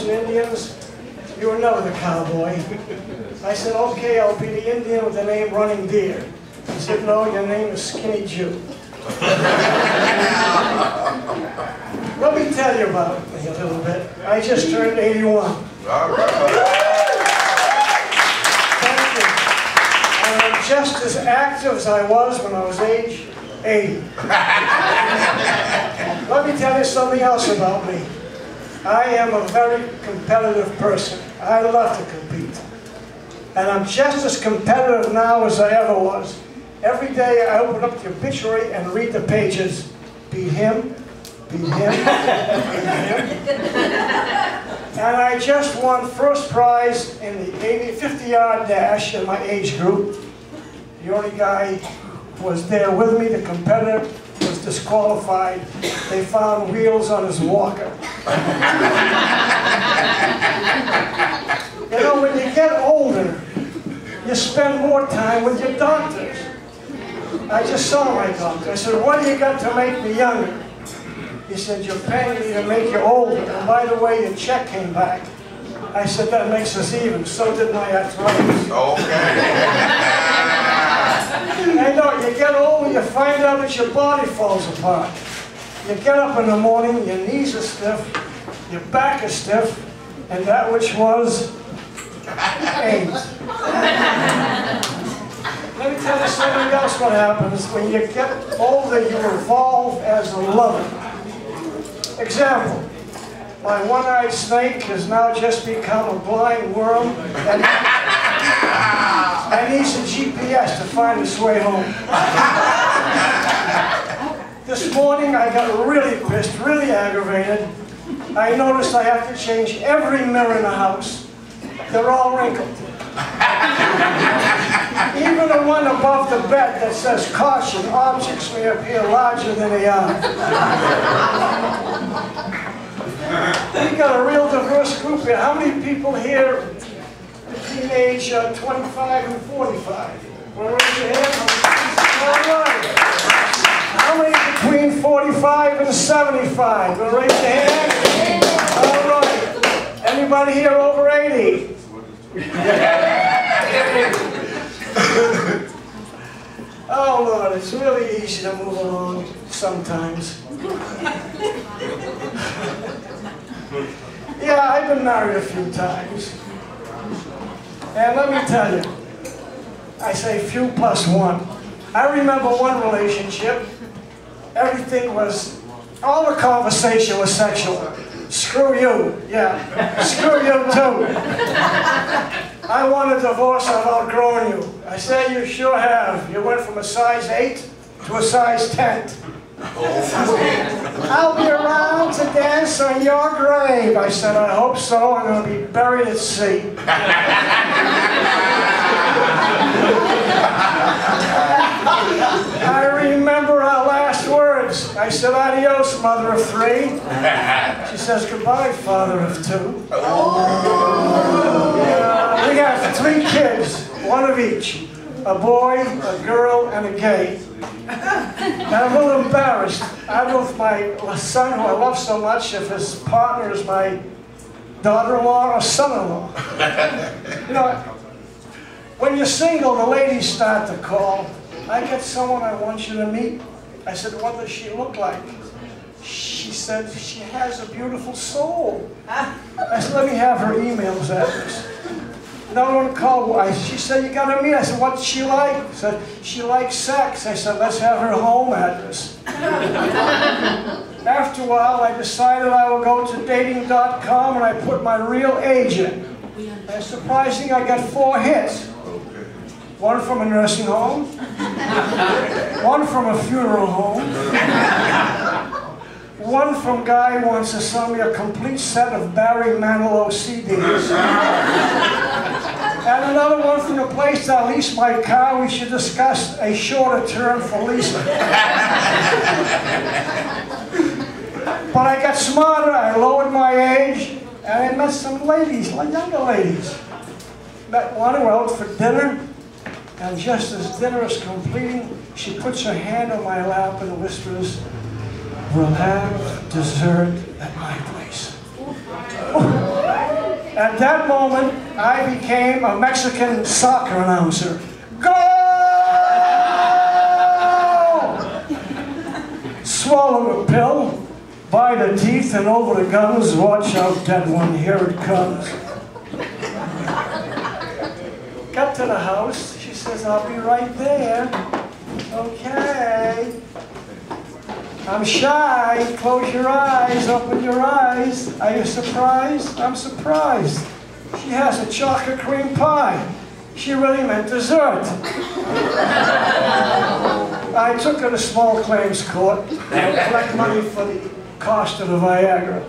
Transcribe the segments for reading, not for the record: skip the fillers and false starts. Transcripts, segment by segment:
cowboys and Indians. You were never the cowboy. I said, okay, I'll be the Indian with the name Running Deer. He said, no, your name is Skinny Jew. Let me tell you about me a little bit. I just turned 81. All right. Thank you. And I'm just as active as I was when I was age 80. Let me tell you something else about me. I am a very competitive person. I love to compete. And I'm just as competitive now as I ever was. Every day I open up the obituary and read the pages. Beat him, beat him, beat him. And I just won first prize in the 50-yard dash in my age group. The only guy who was there with me, the competitor, was disqualified. They found wheels on his walker. You know, when you get older, you spend more time with your doctors. I just saw my doctor. I said, what do you got to make me younger? He said, you're paying me to make you older. And by the way, your check came back. I said, that makes us even. So did my arthritis. Okay. I know, you get older, you find out that your body falls apart. You get up in the morning, your knees are stiff, your back is stiff, and that which was AIDS. Let me tell you something else what happens. When you get older, you evolve as a lover. Example, my one-eyed snake has now just become a blind worm and needs a GPS to find its way home. This morning I got really pissed, really aggravated. I noticed I have to change every mirror in the house. They're all wrinkled. Even the one above the bed that says, caution, objects may appear larger than they are. We got a real diverse group here. How many people here between age 25 and 45? Well, raise your hand. All right. How many between 45 and 75? Well, raise your hand. All right. Anybody here over 80? Oh Lord, it's really easy to move along sometimes. Yeah, I've been married a few times. And let me tell you, I say few plus one. I remember one relationship, everything was, all the conversation was sexual. Screw you, yeah, screw you too. I want a divorce, I've outgrown you. I say, you sure have. You went from a size 8 to a size 10. I'll be around to dance on your grave. I said, I hope so. I'm going to be buried at sea. I remember our last words. I said, adios, mother of 3. She says, goodbye, father of 2. We got 3 kids, one of each. A boy, a girl, and a gay. And I'm a little embarrassed. I don't know if my son, who I love so much, if his partner is my daughter-in-law or son-in-law. You know, when you're single, the ladies start to call. I get someone I want you to meet. I said, what does she look like? She said, she has a beautiful soul. I said, let me have her email address. Another one called, she said, you got to meet. I said, what's she like? I said, she likes sex. I said, let's have her home address. After a while, I decided I would go to dating.com and I put my real age in. And surprisingly, I got 4 hits. One from a nursing home, one from a funeral home, one from guy who wants to sell me a complete set of Barry Manilow CDs. And another one from the place that I lease my car. We should discuss a shorter term for leasing. But I got smarter, I lowered my age, and I met some ladies, like younger ladies. Met one who went out for dinner, and just as dinner is completing, she puts her hand on my lap and whispers, we'll have dessert at my place. Oh. At that moment, I became a Mexican soccer announcer. Go! Swallow a pill, by the teeth and over the gums, watch out, dead one, here it comes. Got to the house, she says, I'll be right there. Okay. I'm shy, close your eyes, open your eyes. Are you surprised? I'm surprised. She has a chocolate cream pie. She really meant dessert. I took her to small claims court to collect money for the cost of the Viagra.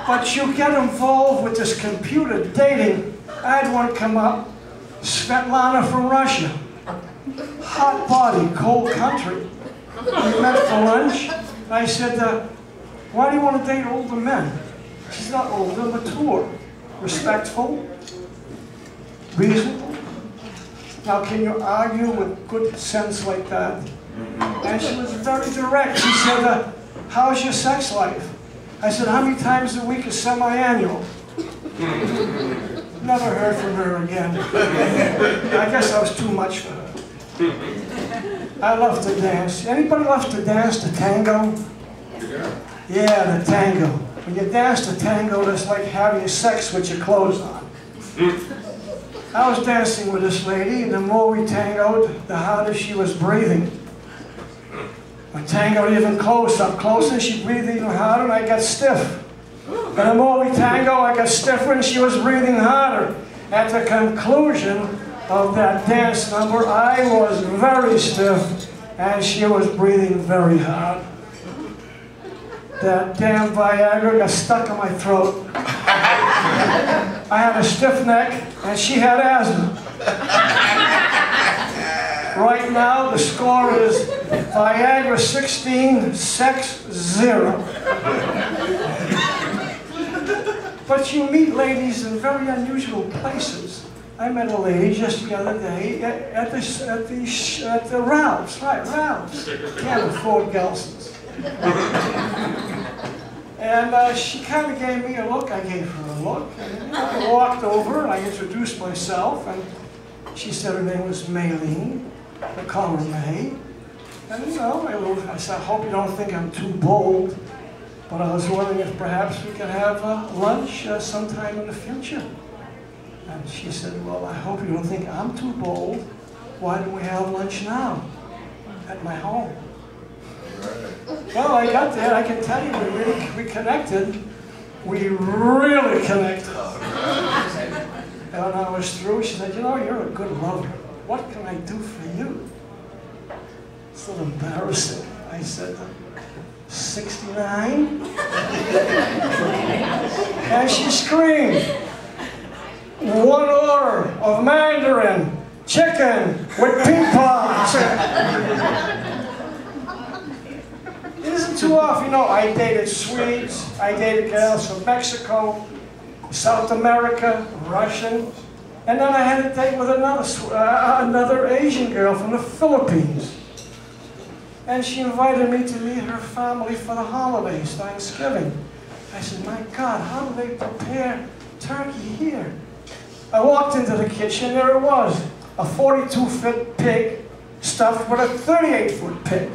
But you get involved with this computer dating. I had one come up, Svetlana from Russia. Hot body, cold country. We met for lunch. I said, why do you want to date older men? She's not older, mature, respectful, reasonable. Now, can you argue with good sense like that? And she was very direct. She said, how's your sex life? I said, how many times a week is semi-annual? Never heard from her again. I guess I was too much for her. I love to dance. Anybody love to dance the tango? Yeah, the tango. When you dance the tango, it's like having sex with your clothes on. I was dancing with this lady, and the more we tangoed, the harder she was breathing. We tangoed even up closer, she breathed even harder, and I got stiff. And the more we tango, I got stiffer, and she was breathing harder. At the conclusion of that dance number, I was very stiff, and she was breathing very hard. That damn Viagra got stuck in my throat. I had a stiff neck, and she had asthma. Right now, the score is Viagra 16, sex 0. But you meet ladies in very unusual places. I met a lady just the other day at the Ralph's, right, Ralph's. Can't afford Gelson's. And she kind of gave me a look. I gave her a look. And I walked over and I introduced myself. And she said her name was Maylene. I call her May. And you know, I said, I hope you don't think I'm too bold. But I was wondering if perhaps we could have lunch sometime in the future. And she said, well, I hope you don't think I'm too bold. Why don't we have lunch now at my home? Well, I got there. I can tell you, we connected. We really connected. And when I was through, she said, you know, you're a good lover. What can I do for you? It's a little embarrassing. I said, 69? And she screamed, 1 order of Mandarin chicken with pea pods. It isn't too often, you know, I dated Swedes, I dated girls from Mexico, South America, Russian, and then I had a date with another Asian girl from the Philippines. And she invited me to meet her family for the holidays, Thanksgiving. I said, my God, how do they prepare turkey here? I walked into the kitchen, there it was, a 42-foot pig stuffed with a 38-foot pig.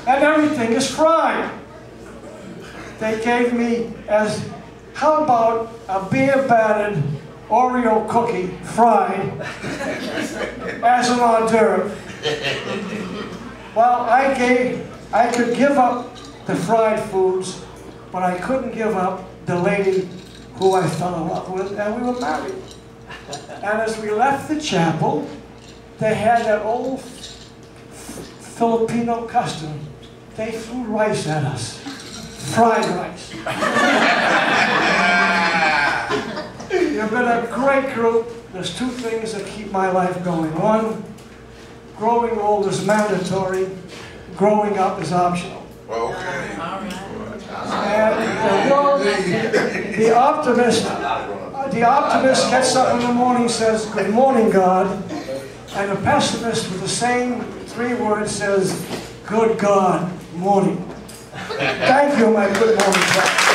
And everything is fried. They gave me how about a beer-battered Oreo cookie fried as an hors d'oeuvre? Well, I could give up the fried foods, but I couldn't give up the lady who I fell in love with, and we were married. And as we left the chapel, they had that old Filipino custom. They threw rice at us, fried rice. You've been a great group. There's 2 things that keep my life going. 1, growing old is mandatory. Growing up is optional. Okay. And the optimist gets up in the morning, says, "Good morning, God," and the pessimist with the same 3 words says, "Good God, morning." Thank you, my good morning friends.